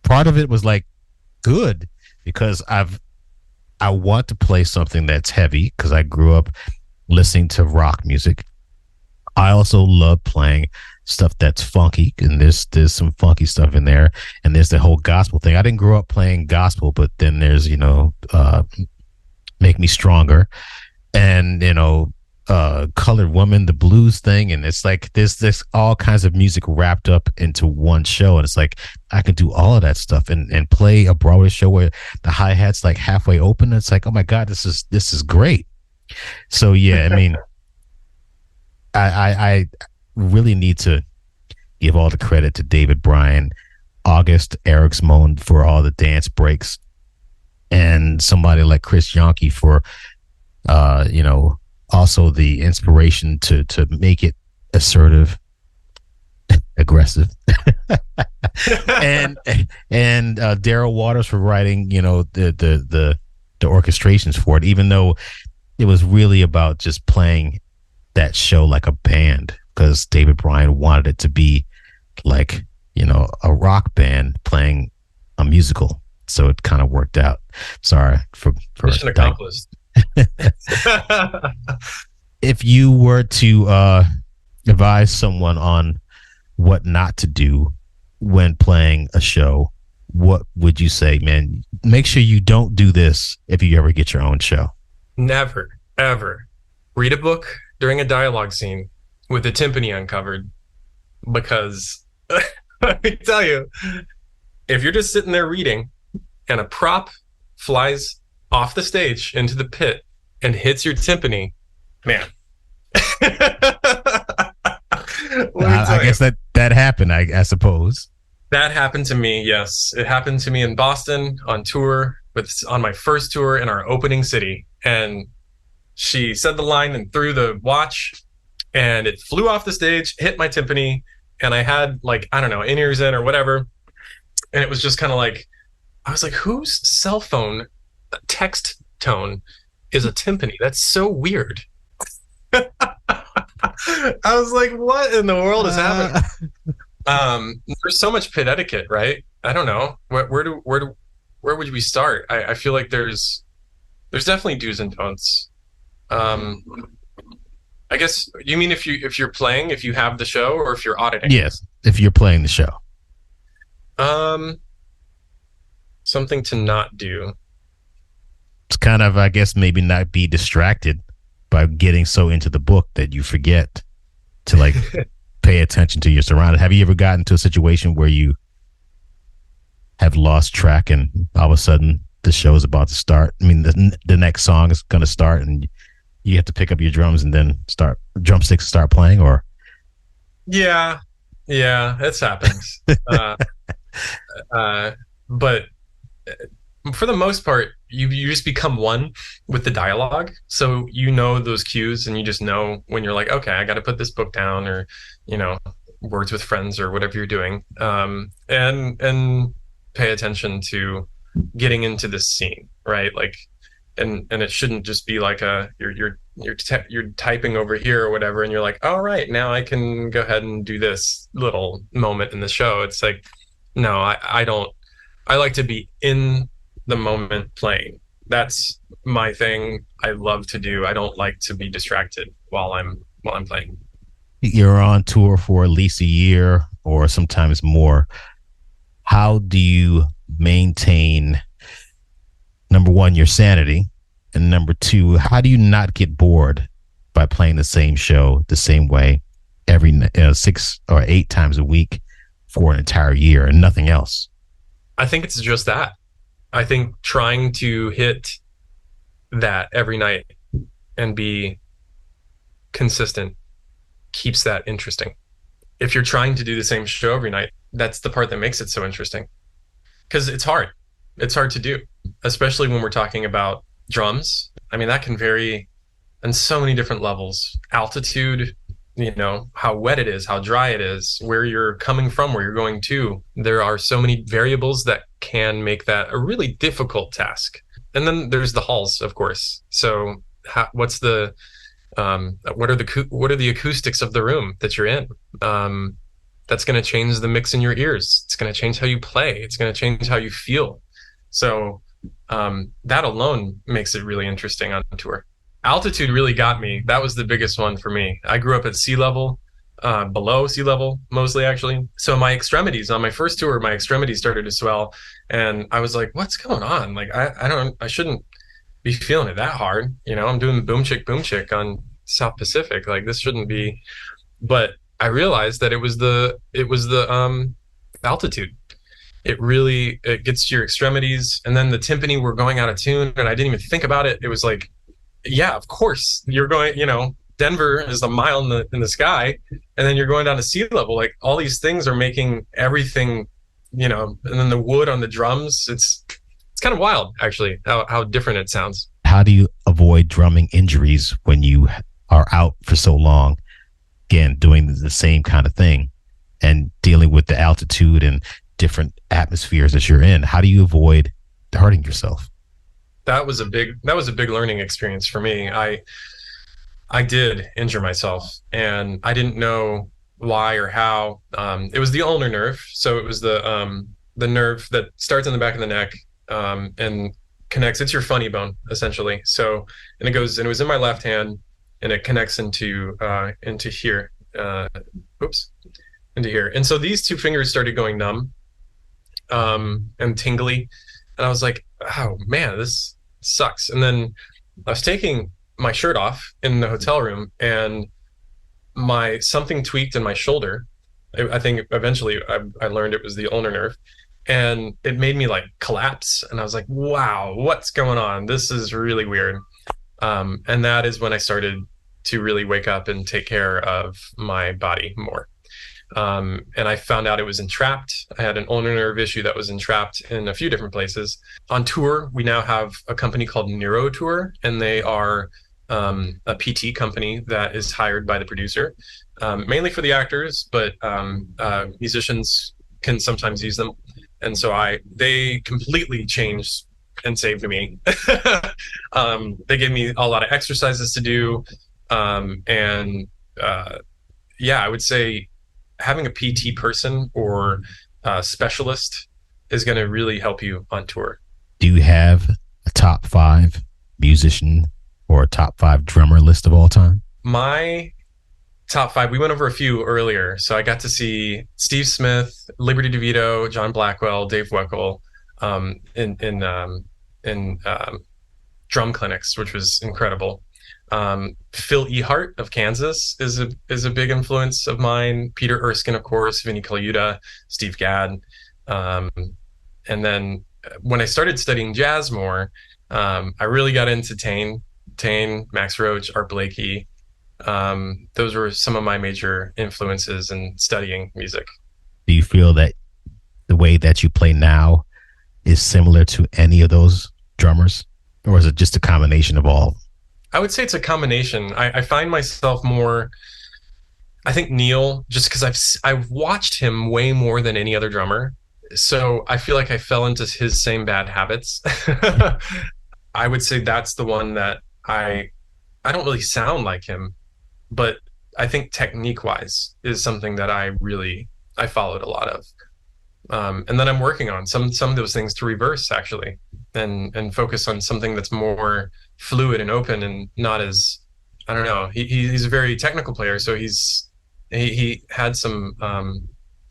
part of it was like good because I want to play something that's heavy because I grew up listening to rock music. I also love playing stuff that's funky, and there's some funky stuff in there, and there's the whole gospel thing. I didn't grow up playing gospel, but then there's Make Me Stronger, and Colored Woman, the blues thing, and it's like there's all kinds of music wrapped up into one show, and it's like I can do all of that stuff and play a Broadway show where the hi-hat's like halfway open. It's like, oh my god, this is great. So yeah, I mean, I really need to give all the credit to David Bryan, August Eriksmoen for all the dance breaks, and somebody like Chris Yonke for also the inspiration to make it assertive, aggressive, and Daryl Waters for writing the orchestrations for it, even though it was really about just playing that show like a band, because David Bryan wanted it to be like a rock band playing a musical, so it kind of worked out. Sorry for mission accomplished. If you were to advise someone on what not to do when playing a show, what would you say? Man, make sure you don't do this if you ever get your own show. Never, ever read a book during a dialogue scene with the timpani uncovered, because let me tell you, if you're just sitting there reading and a prop flies off the stage into the pit and hits your timpani, man. I guess that happened, I suppose. That happened to me, yes. It happened to me in Boston on tour, on my first tour in our opening city. And she said the line and threw the watch, and it flew off the stage, hit my timpani, and I had in-ears in or whatever. And it was just kind of like, I was like, whose cell phone text tone is a timpani? That's so weird. I was like, what in the world is happening? There's so much pit etiquette, right? I don't know. Where would we start? I feel like there's definitely do's and don'ts. I guess you mean if you're playing, if you have the show, or if you're auditing? Yes, if you're playing the show. Something to not do. It's kind of, I guess, maybe not be distracted by getting so into the book that you forget to pay attention to your surroundings. Have you ever gotten to a situation where you have lost track and all of a sudden the show is about to start? I mean, the next song is going to start and you have to pick up your drums and then drumsticks start playing, or? Yeah. Yeah, it's happened. Uh, uh, but for the most part, you just become one with the dialogue. So you know those cues, and you just know when you're like, okay, I got to put this book down, or you know, words with friends, or whatever you're doing, and pay attention to getting into this scene, right? Like, and it shouldn't just be like a you're typing over here or whatever, and you're like, all right, now I can go ahead and do this little moment in the show. It's like, no, I don't. I like to be in the moment playing. That's my thing. I love to do. I don't like to be distracted while I'm playing. You're on tour for at least a year or sometimes more. How do you maintain, number one, your sanity, and number two, how do you not get bored by playing the same show the same way every 6 or 8 times a week for an entire year and nothing else? I think it's just that. I think trying to hit that every night and be consistent keeps that interesting. If you're trying to do the same show every night, that's the part that makes it so interesting, because it's hard. It's hard to do, especially when we're talking about drums. I mean, that can vary on so many different levels. Altitude, you know, how wet it is, how dry it is, where you're coming from, where you're going to. There are so many variables that can make that a really difficult task. And then there's the halls, of course. So what's the what are the acoustics of the room that you're in? That's going to change the mix in your ears. It's going to change how you play. It's going to change how you feel. So that alone makes it really interesting on tour. Altitude really got me. That was the biggest one for me. I grew up at sea level, below sea level, mostly actually. So my extremities on my first tour, my extremities started to swell, and I was like, "What's going on? Like, I shouldn't be feeling it that hard. You know, I'm doing boom chick on South Pacific. Like, this shouldn't be." But I realized that it was the altitude. It gets to your extremities, and then the timpani were going out of tune, and I didn't even think about it. It was like, yeah, of course you're going, you know, Denver is a mile in the sky, and then you're going down to sea level. Like, all these things are making everything, you know, and then the wood on the drums, it's kind of wild actually how different it sounds. How do you avoid drumming injuries when you are out for so long, again, doing the same kind of thing and dealing with the altitude and different atmospheres that you're in? How do you avoid hurting yourself? That was a big learning experience for me. I did injure myself, and I didn't know why or how. It was the ulnar nerve, so it was the nerve that starts in the back of the neck, and connects. It's your funny bone essentially. So, and it was in my left hand, and it connects into here. Into here. And so these two fingers started going numb, and tingly, and I was like, oh man, this sucks. And then I was taking my shirt off in the hotel room, and something tweaked in my shoulder. I think eventually I learned it was the ulnar nerve, and it made me like collapse. And I was like, wow, what's going on? This is really weird. And that is when I started to really wake up and take care of my body more. And I found out it was entrapped. I had an ulnar nerve issue that was entrapped in a few different places. On tour, we now have a company called Neuro Tour, and they are a PT company that is hired by the producer, mainly for the actors, but musicians can sometimes use them. And so they completely changed and saved me. They gave me a lot of exercises to do. Yeah, I would say having a PT person or a specialist is going to really help you on tour. Do you have a top 5 musician or a top 5 drummer list of all time? My top 5, we went over a few earlier. So I got to see Steve Smith, Liberty DeVito, John Blackwell, Dave Weckl, in drum clinics, which was incredible. Phil Ehart of Kansas is a big influence of mine. Peter Erskine, of course, Vinnie Colaiuta, Steve Gadd. And then when I started studying jazz more, I really got into Tane, Max Roach, Art Blakey, Those were some of my major influences in studying music. Do you feel that the way that you play now is similar to any of those drummers, or is it just a combination of all? I would say it's a combination. I find myself more. I think Neil, just because I've watched him way more than any other drummer, so I feel like I fell into his same bad habits. I would say that's the one that I don't really sound like him, but I think technique wise is something that I followed a lot of. And then I'm working on some of those things to reverse actually, and focus on something that's more fluid and open and not as, I don't know. He's a very technical player, so he had some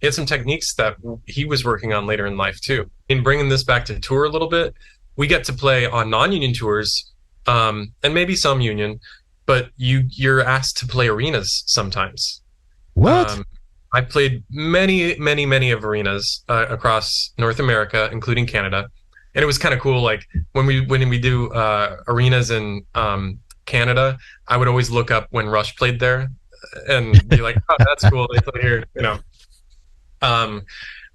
techniques that he was working on later in life too. In bringing this back to tour a little bit, we get to play on non-union tours, and maybe some union, but you're asked to play arenas sometimes. What? I played many of arenas across North America, including Canada, and it was kind of cool. Like when we do arenas in Canada, I would always look up when Rush played there and be like, "Oh, that's cool. They play here," you know.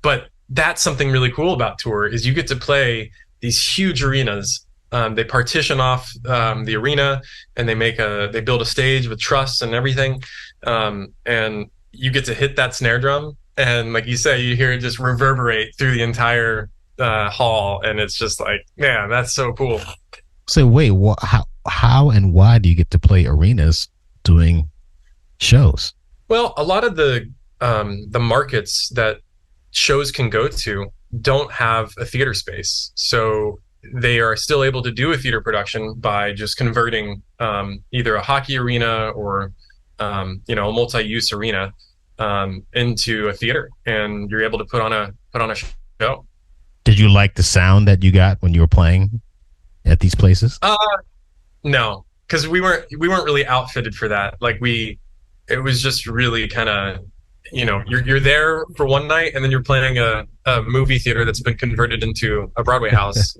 But that's something really cool about tour is you get to play these huge arenas. They partition off the arena, and they build a stage with truss and everything, and you get to hit that snare drum, and like you say, you hear it just reverberate through the entire hall, and it's just like, man, that's so cool. So wait, how and why do you get to play arenas doing shows? Well, a lot of the markets that shows can go to don't have a theater space, so they are still able to do a theater production by just converting either a hockey arena or a multi-use arena into a theater, and you're able to put on a show. Did you like the sound that you got when you were playing at these places? No, because we weren't really outfitted for that. Like it was just really kind of, you're there for one night, and then you're playing a movie theater that's been converted into a Broadway house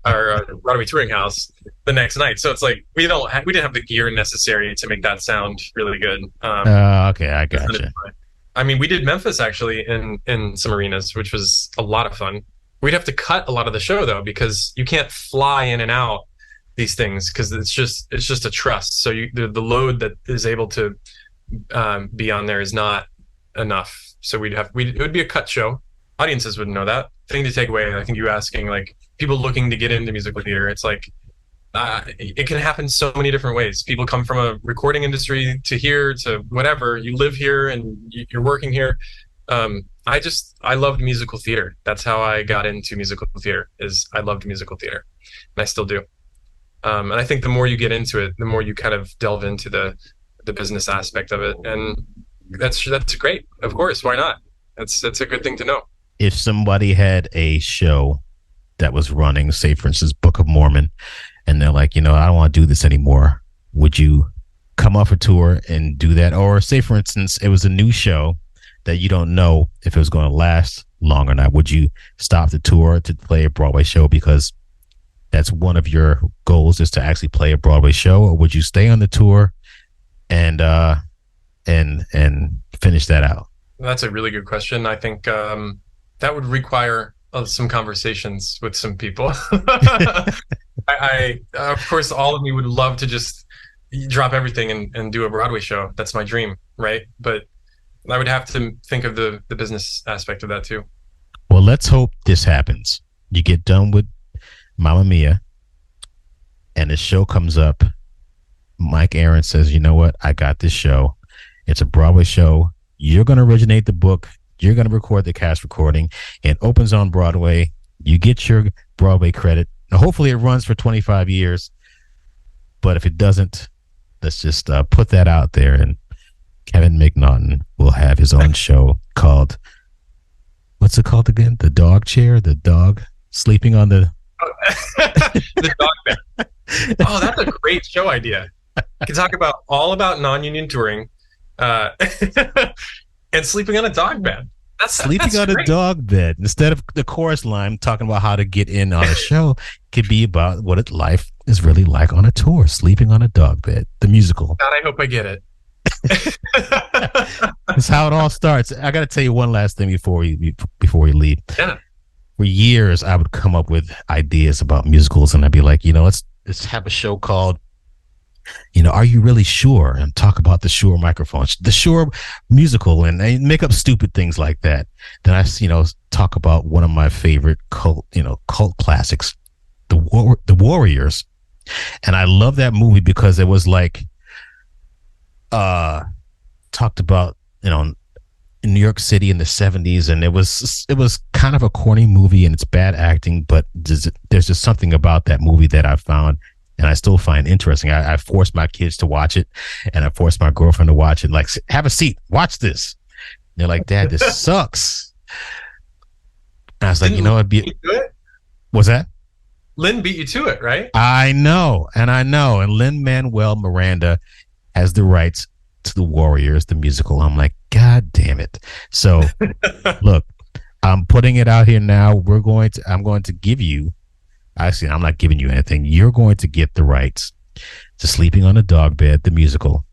or a Broadway touring house the next night. So it's like we didn't have the gear necessary to make that sound really good. Okay, I gotcha. I mean, we did Memphis actually in some arenas, which was a lot of fun. We'd have to cut a lot of the show though, because you can't fly in and out these things because it's just a truss. So the load that is able to be on there is not enough. So it would be a cut show. Audiences wouldn't know that. Thing to take away, I think you asking like people looking to get into musical theater, it's like it can happen so many different ways. People come from a recording industry to here to whatever. You live here and you're working here. I loved musical theater. That's how I got into musical theater. Is I loved musical theater, and I still do. And I think the more you get into it, the more you kind of delve into the business aspect of it, and that's great. Of course, why not? That's a good thing to know. If somebody had a show that was running, say for instance, Book of Mormon, and they're like, I don't want to do this anymore, would you come off a tour and do that? Or say for instance, it was a new show that you don't know if it was going to last long or not. Would you stop the tour to play a Broadway show because that's one of your goals is to actually play a Broadway show? Or would you stay on the tour and finish that out? That's a really good question. I think that would require some conversations with some people. I of course, all of me would love to just drop everything and do a Broadway show. That's my dream, right? But I would have to think of the business aspect of that too. Well, let's hope this happens. You get done with Mamma Mia and the show comes up. Mike Aaron says, you know what? I got this show. It's a Broadway show. You're going to originate the book. You're going to record the cast recording. It opens on Broadway. You get your Broadway credit. Now, hopefully it runs for 25 years. But if it doesn't, let's just put that out there. And Kevin McNaughton will have his own show called, what's it called again? The Dog Chair? The dog sleeping on the... The dog bed. Oh, that's a great show idea. You can talk all about non-union touring and sleeping on a dog bed. Sleeping on a dog bed. Instead of the chorus line talking about how to get in on a show, could be about what life is really like on a tour, sleeping on a dog bed, the musical. God, I hope I get it. That's how it all starts. I got to tell you one last thing before we leave. Yeah. For years, I would come up with ideas about musicals, and I'd be like, let's have a show called, Are You Really Sure? And talk about the Shure microphone, the Shure musical, and make up stupid things like that. Then I, talk about one of my favorite cult classics, The Warriors. And I love that movie because it was like, talked about, in New York City in the 70s, and it was kind of a corny movie and it's bad acting, but there's just something about that movie that I found and I still find interesting. I forced my kids to watch it, and I forced my girlfriend to watch it. Like, have a seat, watch this. And they're like, Dad, this sucks. And I was like, what's that? Lin beat you to it, right? I know. And Lin-Manuel Miranda has the rights to The Warriors, the musical. I'm like, God damn it. So look, I'm putting it out here now. I'm going to give you, actually, I'm not giving you anything. You're going to get the rights to Sleeping on a Dog Bed, the musical.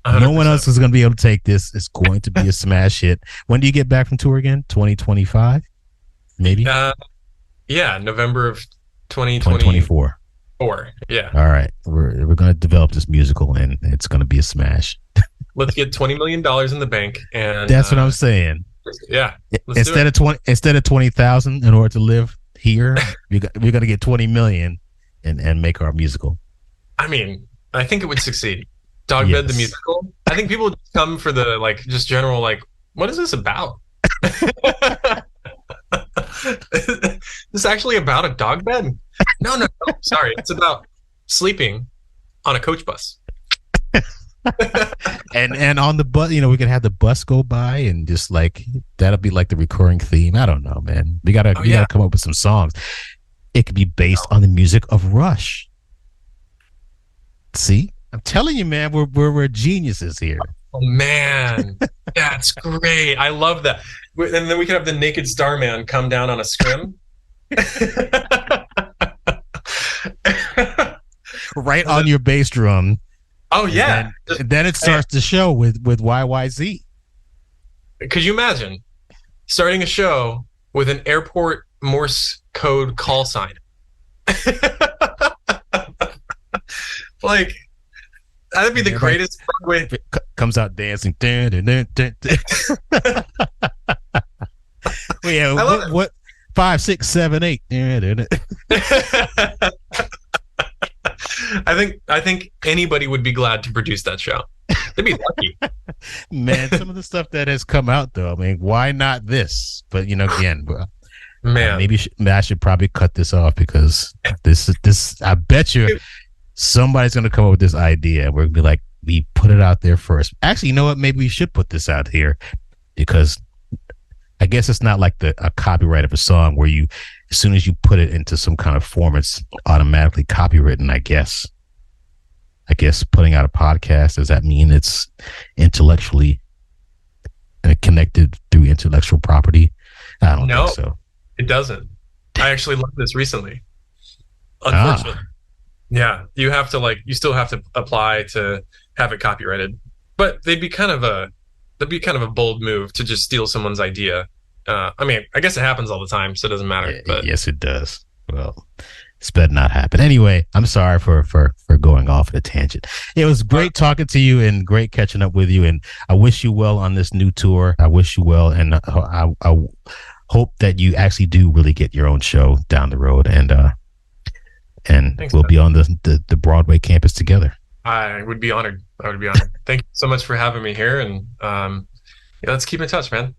100%. No one else is going to be able to take this. It's going to be a smash hit. When do you get back from tour again? 2025? Maybe? Yeah, November of 2024. Yeah. All right. We're going to develop this musical, and it's going to be a smash. Let's get $20 million in the bank, and that's what I'm saying. Yeah. Instead of 20,000 in order to live here, we're going to get 20 million and make our musical. I mean, I think it would succeed. Dogbed the musical. I think people would come for the just general what is this about? This actually about a dog bed? No. Sorry, it's about sleeping on a coach bus. and on the bus, we can have the bus go by and just that'll be the recurring theme. I don't know, man. We gotta come up with some songs. It could be based on the music of Rush. See, I'm telling you, man, we're geniuses here. Oh man, that's great. I love that. And then we can have the Naked Starman come down on a scrim. Right on your bass drum. Oh yeah. Then it starts the show with YYZ. Could you imagine starting a show with an airport Morse code call sign? That'd be the greatest Broadway. Comes out dancing. Yeah, what 5, 6, 7, 8. I think anybody would be glad to produce that show. They'd be lucky. Man, some of the stuff that has come out, though, I mean, why not this? But again, man, maybe I should probably cut this off because this. I bet you somebody's going to come up with this idea. We're going to be like, we put it out there first. Actually, you know what? Maybe we should put this out here because I guess it's not like a copyright of a song where as soon as you put it into some kind of form, it's automatically copywritten, I guess. Putting out a podcast, does that mean it's intellectually connected through intellectual property? I don't think so. It doesn't. I actually learned this recently. Unfortunately. Yeah. You have to you still have to apply to have it copyrighted. But that'd be kind of a bold move to just steal someone's idea. I mean, I guess it happens all the time, so it doesn't matter. But yes, it does. Well, it's better not happen. Anyway, I'm sorry for going off at a tangent. It was great talking to you and great catching up with you. And I wish you well on this new tour. I wish you well, and I hope that you actually do really get your own show down the road. And Thanks, we'll be on the Broadway campus together. I would be honored. Thank you so much for having me here, and let's keep in touch, man.